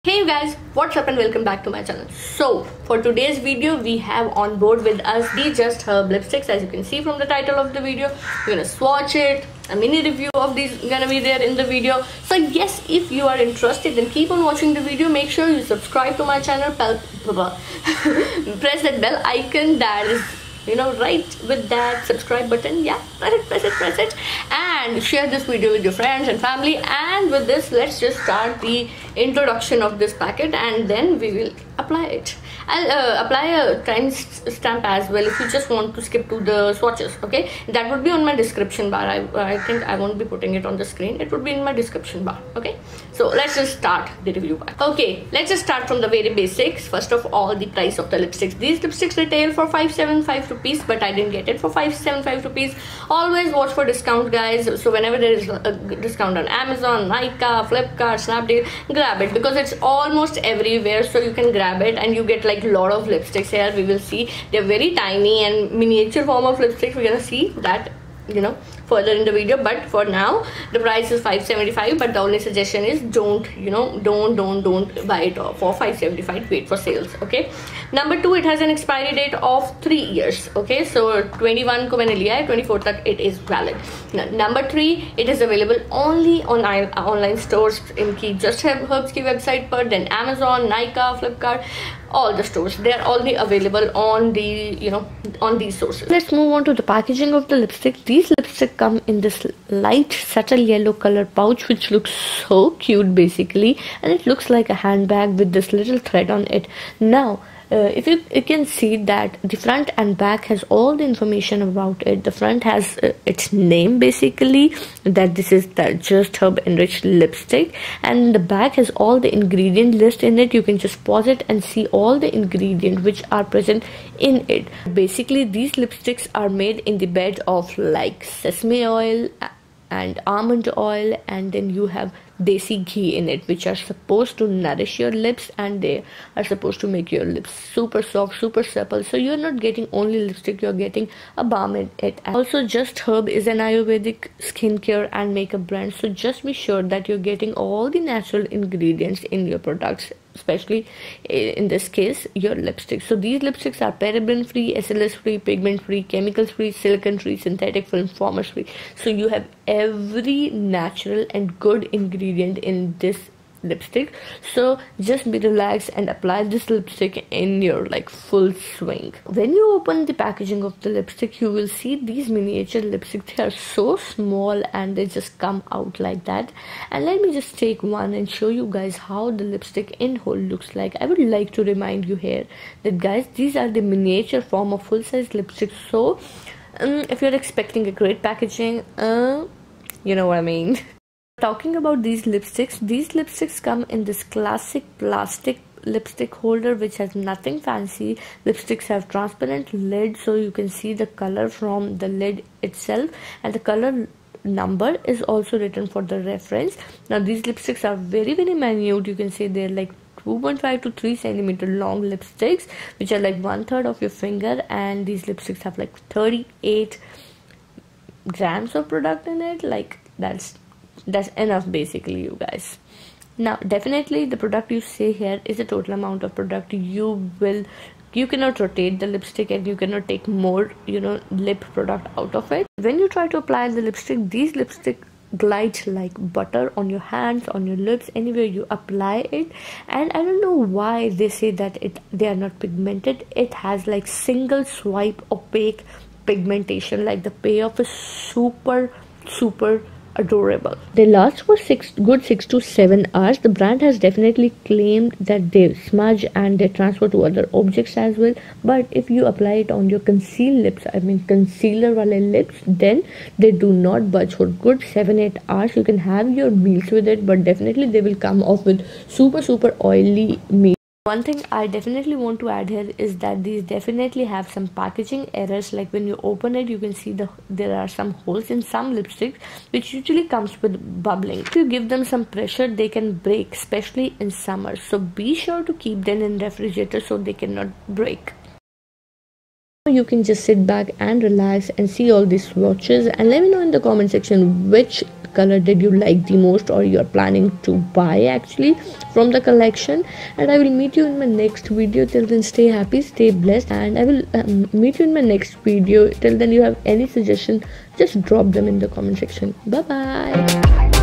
Hey guys, what's up and welcome back to my channel. So for today's video we have on board with us the Just Herb lipsticks. As you can see from the title of the video, we're gonna swatch it. A mini review of these gonna be there in the video. So yes, if you are interested then keep on watching the video. Make sure you subscribe to my channel, press that bell icon that is right with that subscribe button. Yeah, press it and share this video with your friends and family. And with this, let's just start the introduction of this packet and then we will apply it. I'll apply a time stamp as well if you just want to skip to the swatches. Okay, that would be on my description bar. I think I won't be putting it on the screen. It would be in my description bar. Okay, so let's just start the review part. Okay, let's just start from the very basics. First of all, the price of the lipsticks. These lipsticks retail for 575 rupees, but I didn't get it for 575 rupees. Always watch for discount, guys. So whenever there is a discount on Amazon, Nykaa, Flipkart, Snapdeal, grab it because it's almost everywhere. So you can grab it and you get like a lot of lipsticks here. We will see they're very tiny and miniature form of lipsticks. We're gonna see that further in the video, but for now the price is 575. But the only suggestion is don't buy it for 575. Wait for sales. Okay, number 2, it has an expiry date of 3 years. Okay, so 21 को मैंने लिया है, 24 तक it is valid. Number 3, it is available only on online stores इनकी Just Herbs की website पर, then Amazon, Nykaa, Flipkart, all the stores. They are only available on the on these sources. Let's move on to the packaging of the lipstick. These lipsticks come in this light subtle yellow color pouch which looks so cute basically, and it looks like a handbag with this little thread on it. Now if you can see that the front and back has all the information about it. The front has its name basically, that this is the Just Herb enriched lipstick, and the back has all the ingredient list in it. You can just pause it and see all the ingredients which are present in it. Basically these lipsticks are made in the bed of like sesame oil and almond oil, and then you have desi ghee in it, which are supposed to nourish your lips and they are supposed to make your lips super soft, super supple. So you're not getting only lipstick, you're getting a balm in it. Also, Just Herb is an Ayurvedic skincare and makeup brand, so just be sure that you're getting all the natural ingredients in your products, especially in this case your lipsticks. So these lipsticks are paraben free, SLS free, pigment free, chemicals free, silicone free, synthetic film formers free. So you have every natural and good ingredient in this lipstick. So just be relaxed and apply this lipstick in your like full swing. When you open the packaging of the lipstick, you will see these miniature lipsticks. They are so small and they just come out like that. And let me just take one and show you guys how the lipstick in whole looks like. I would like to remind you here that guys, these are the miniature form of full-size lipsticks. So if you're expecting a great packaging, you know what I mean. Talking about these lipsticks come in this classic plastic lipstick holder which has nothing fancy. Lipsticks have transparent lid so you can see the color from the lid itself, and the color number is also written for the reference. Now these lipsticks are very minute. You can say they're like 2.5 to 3 centimeter long lipsticks, which are like 1/3 of your finger, and these lipsticks have like 38 grams of product in it. Like that's enough basically, you guys. Now definitely the product you see here is the total amount of product. You cannot rotate the lipstick and you cannot take more lip product out of it. When you try to apply the lipstick, these lipstick glides like butter on your hands, on your lips, anywhere you apply it. And I don't know why they say that they are not pigmented. It has like single swipe opaque pigmentation. Like the payoff is super adorable. They last for 6 to 7 hours. The brand has definitely claimed that they smudge and they transfer to other objects as well, but if you apply it on your concealed lips, I mean concealer wale lips, then they do not budge for good 7-8 hours. You can have your meals with it, but definitely they will come off with super oily meal. One thing I definitely want to add here is that these definitely have some packaging errors. Like when you open it, you can see there are some holes in some lipsticks, which usually comes with bubbling. If you give them some pressure, they can break, especially in summer. So be sure to keep them in refrigerator so they cannot break. You can just sit back and relax and see all these swatches, and let me know in the comment section which color did you like the most, or you're planning to buy actually from the collection. And I will meet you in my next video. Till then, stay happy, stay blessed, and I will meet you in my next video. Till then, you have any suggestion, just drop them in the comment section. Bye bye.